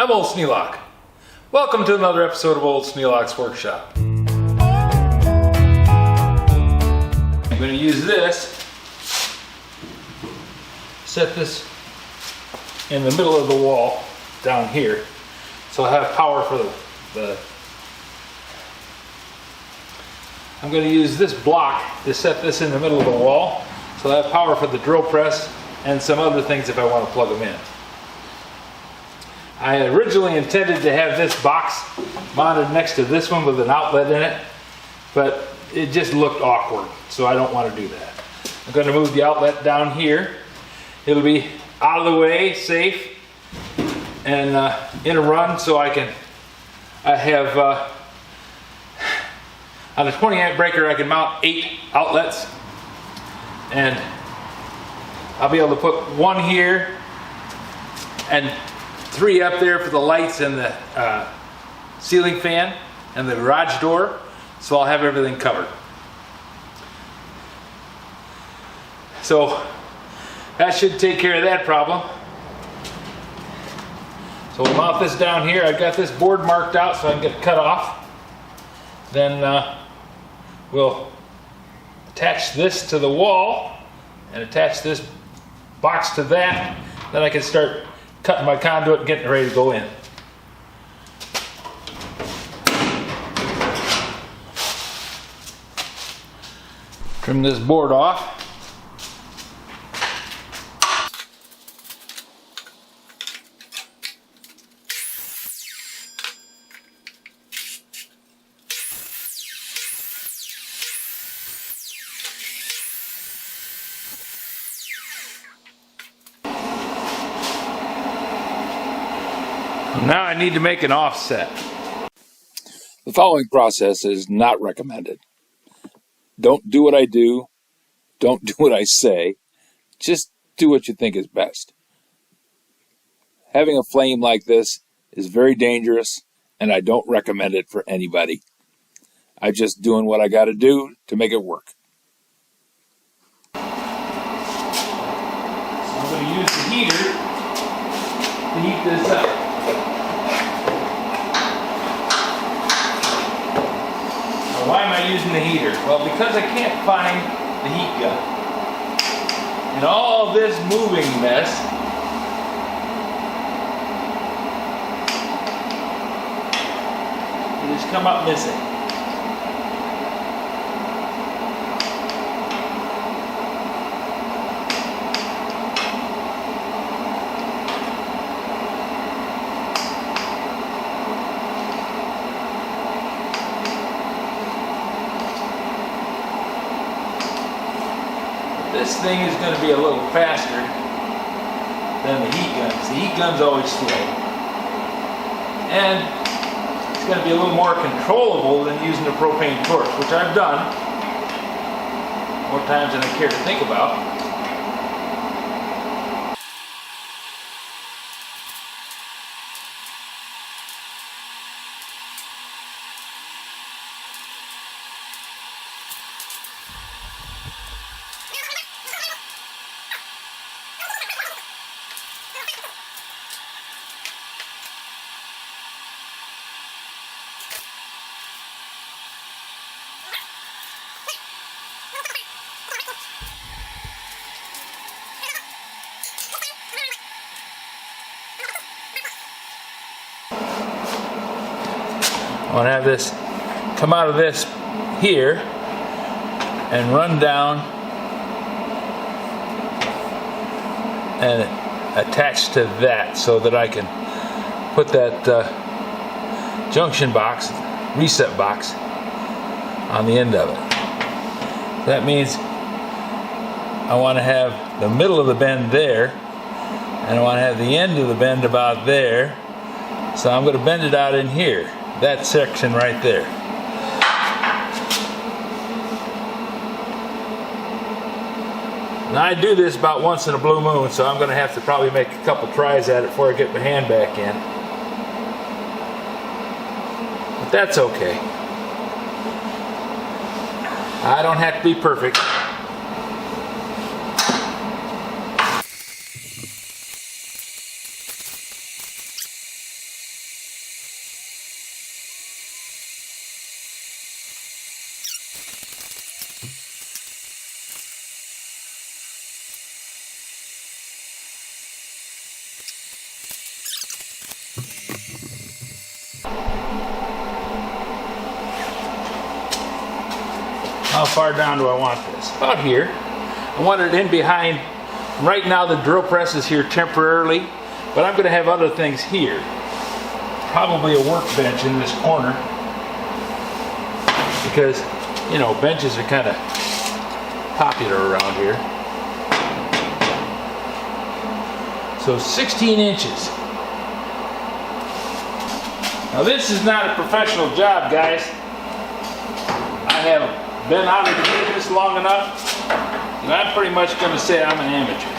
I'm Old Sneelock. Welcome to another episode of Old Sneelock's Workshop. I'm going to use this, set this in the middle of the wall down here, so I have power for I'm going to use this block to set this in the middle of the wall, so I have power for the drill press and some other things if I want to plug them in. I originally intended to have this box mounted next to this one with an outlet in it, but it just looked awkward, so I don't want to do that. I'm going to move the outlet down here. It'll be out of the way, safe, and in a run, so I have on a 20 amp breaker I can mount 8 outlets, and I'll be able to put one here and 3 up there for the lights and the ceiling fan and the garage door, so I'll have everything covered. So that should take care of that problem. So we'll mount this down here. I've got this board marked out so I can get it cut off. Then we'll attach this to the wall and attach this box to that. Then I can start cutting my conduit and getting it ready to go in. Trim this board off. Now I need to make an offset. The following process is not recommended. Don't do what I do. Don't do what I say. Just do what you think is best. Having a flame like this is very dangerous, and I don't recommend it for anybody. I'm just doing what I got to do to make it work. So I'm going to use the heater to heat this up. Why am I using the heater? Well, because I can't find the heat gun. And all this moving mess, it has come up missing. This thing is going to be a little faster than the heat gun. The heat gun's always slow. And it's going to be a little more controllable than using a propane torch, which I've done more times than I care to think about. I want to have this come out of this here and run down and attach to that so that I can put that junction box, reset box, on the end of it. That means I want to have the middle of the bend there, and I want to have the end of the bend about there, so I'm going to bend it out in here. That section right there. Now I do this about once in a blue moon, so I'm going to have to probably make a couple tries at it before I get my hand back in. But that's okay. I don't have to be perfect. How far down do I want this? About here. I want it in behind. Right now the drill press is here temporarily, but I'm going to have other things here. Probably a workbench in this corner, because, you know, benches are kind of popular around here. So 16 inches. Now this is not a professional job, guys. I have been out of the business long enough, and I'm pretty much going to say I'm an amateur.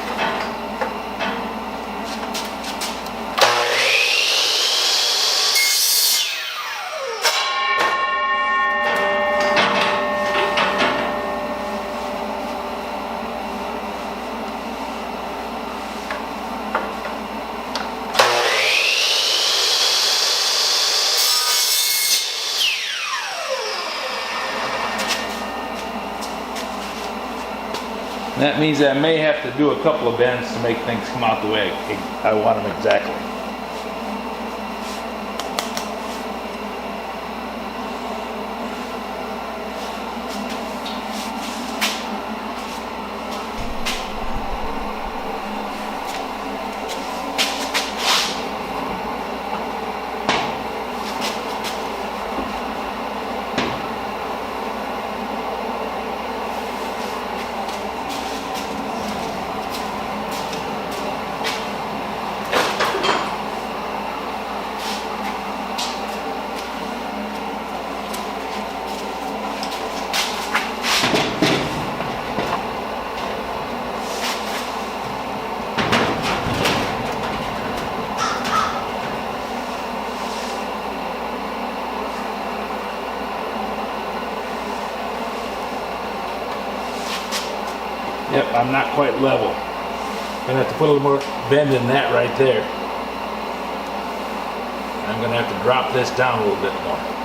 That means I may have to do a couple of bends to make things come out the way I want them exactly. Yep, I'm not quite level. Gonna have to put a little more bend in that right there. I'm gonna have to drop this down a little bit more.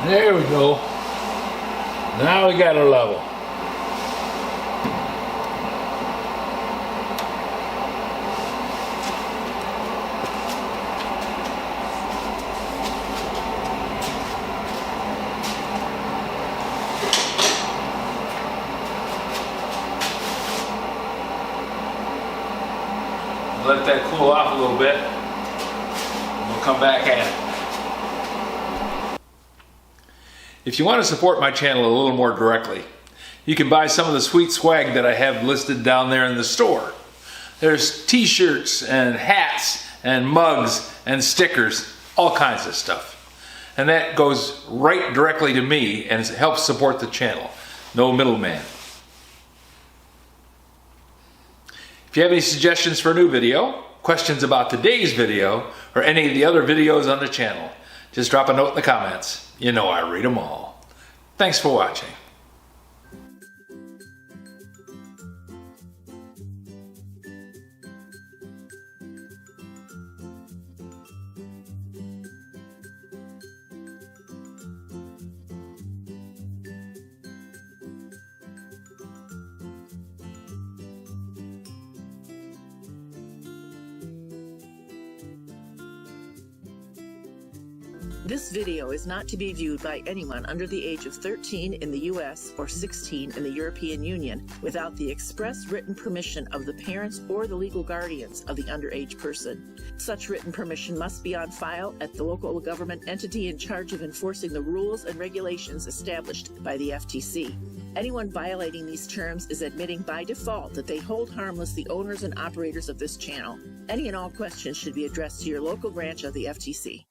There we go. Now we got a level. Let that cool off a little bit. We'll come back at it. If you want to support my channel a little more directly, you can buy some of the sweet swag that I have listed down there in the store. There's t-shirts and hats and mugs and stickers, all kinds of stuff. And that goes right directly to me and helps support the channel. No middleman. If you have any suggestions for a new video, questions about today's video, or any of the other videos on the channel, just drop a note in the comments. You know I read them all. Thanks for watching. This video is not to be viewed by anyone under the age of 13 in the U.S. or 16 in the European Union without the express written permission of the parents or the legal guardians of the underage person. Such written permission must be on file at the local government entity in charge of enforcing the rules and regulations established by the FTC. Anyone violating these terms is admitting by default that they hold harmless the owners and operators of this channel. Any and all questions should be addressed to your local branch of the FTC.